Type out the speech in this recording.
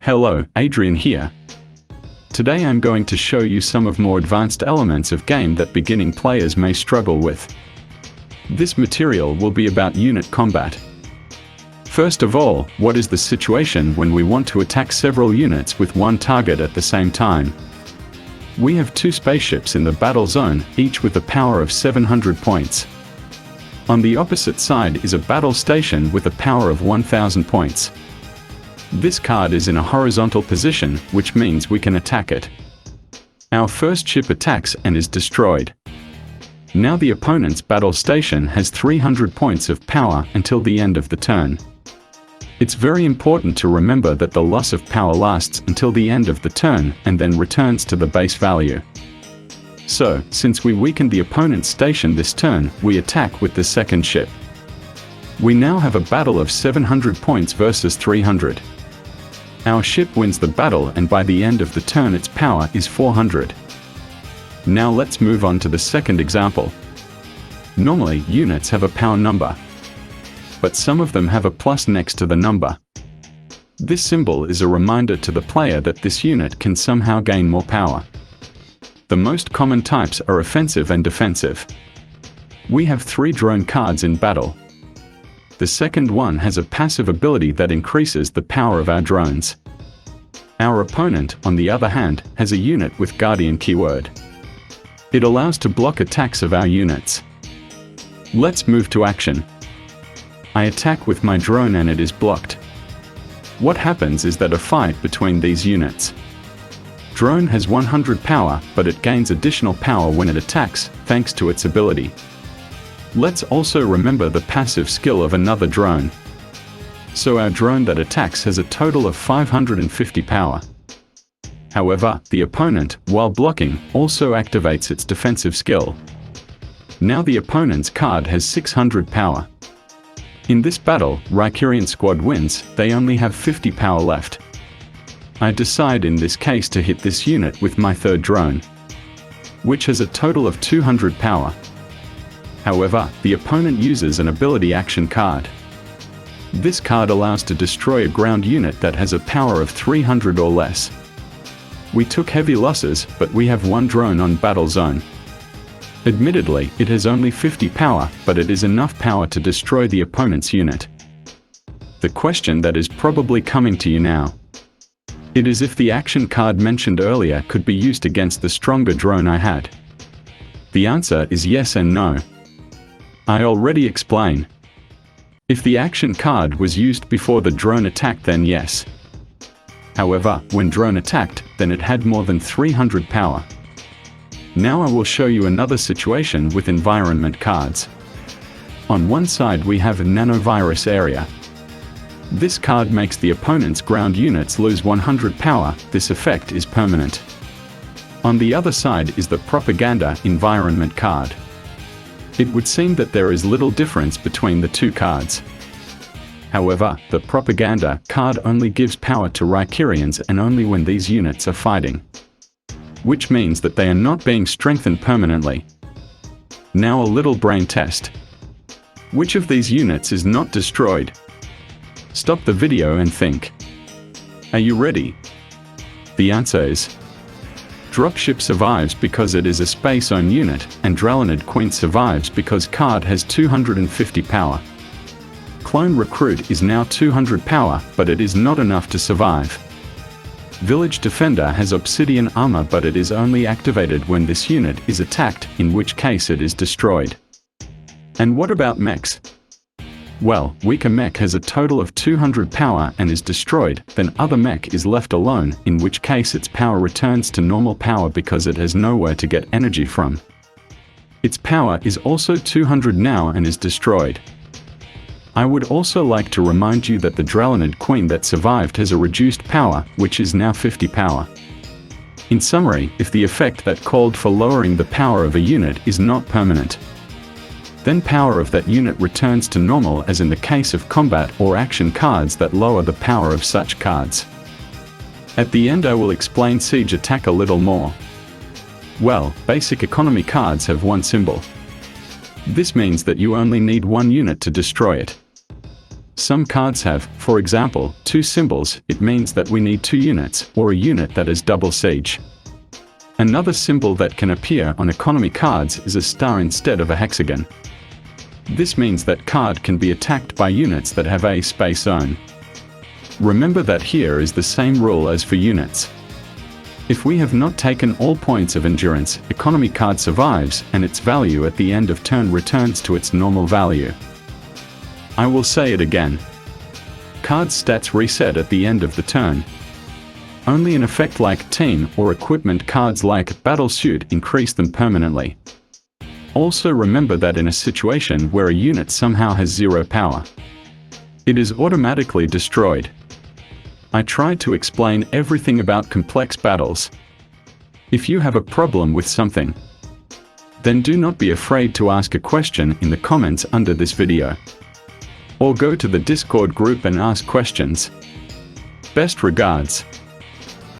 Hello, Adrian here. Today I'm going to show you some of more advanced elements of game that beginning players may struggle with. This material will be about unit combat. First of all, what is the situation when we want to attack several units with one target at the same time? We have two spaceships in the battle zone, each with a power of 700 points. On the opposite side is a battle station with a power of 1000 points. This card is in a horizontal position, which means we can attack it. Our first ship attacks and is destroyed. Now the opponent's battle station has 300 points of power until the end of the turn. It's very important to remember that the loss of power lasts until the end of the turn and then returns to the base value. So, since we weakened the opponent's station this turn, we attack with the second ship. We now have a battle of 700 points versus 300. Our ship wins the battle and by the end of the turn its power is 400. Now let's move on to the second example. Normally, units have a power number, but some of them have a plus next to the number. This symbol is a reminder to the player that this unit can somehow gain more power. The most common types are offensive and defensive. We have 3 drone cards in battle. The second one has a passive ability that increases the power of our drones. Our opponent, on the other hand, has a unit with Guardian keyword. It allows to block attacks of our units. Let's move to action. I attack with my drone and it is blocked. What happens is that a fight between these units. Drone has 100 power, but it gains additional power when it attacks, thanks to its ability. Let's also remember the passive skill of another drone. So our drone that attacks has a total of 550 power. However, the opponent, while blocking, also activates its defensive skill. Now the opponent's card has 600 power. In this battle, Rykurian squad wins, they only have 50 power left. I decide in this case to hit this unit with my third drone, which has a total of 200 power. However, the opponent uses an ability action card. This card allows to destroy a ground unit that has a power of 300 or less. We took heavy losses, but we have one drone on battle zone. Admittedly, it has only 50 power, but it is enough power to destroy the opponent's unit. The question that is probably coming to you now. It is if the action card mentioned earlier could be used against the stronger drone I had. The answer is yes and no. I already explained. If the action card was used before the drone attacked, then yes. However, when drone attacked, then it had more than 300 power. Now I will show you another situation with environment cards. On one side we have a nanovirus area. This card makes the opponent's ground units lose 100 power. This effect is permanent. On the other side is the propaganda environment card. It would seem that there is little difference between the two cards. However, the propaganda card only gives power to Rykurians and only when these units are fighting, which means that they are not being strengthened permanently. Now a little brain test. Which of these units is not destroyed? Stop the video and think. Are you ready? The answer is Dropship survives because it is a space-owned unit, and Dralenid Queen survives because card has 250 power. Clone Recruit is now 200 power, but it is not enough to survive. Village Defender has Obsidian armor, but it is only activated when this unit is attacked, in which case it is destroyed. And what about mechs? Well, weaker mech has a total of 200 power and is destroyed, then other mech is left alone, in which case its power returns to normal power because it has nowhere to get energy from. Its power is also 200 now and is destroyed. I would also like to remind you that the Dralenid Queen that survived has a reduced power, which is now 50 power. In summary, if the effect that called for lowering the power of a unit is not permanent, then power of that unit returns to normal, as in the case of combat or action cards that lower the power of such cards. At the end I will explain siege attack a little more. Well, basic economy cards have one symbol. This means that you only need one unit to destroy it. Some cards have, for example, 2 symbols. It means that we need 2 units, or a unit that is double siege. Another symbol that can appear on economy cards is a star instead of a hexagon. This means that card can be attacked by units that have a space zone. Remember that here is the same rule as for units. If we have not taken all points of endurance, economy card survives, and its value at the end of turn returns to its normal value. I will say it again. Card stats reset at the end of the turn. Only an effect like team or equipment cards like Battle Suit increase them permanently. Also remember that in a situation where a unit somehow has 0 power, it is automatically destroyed. I tried to explain everything about complex battles. If you have a problem with something, then do not be afraid to ask a question in the comments under this video. Or go to the Discord group and ask questions. Best regards.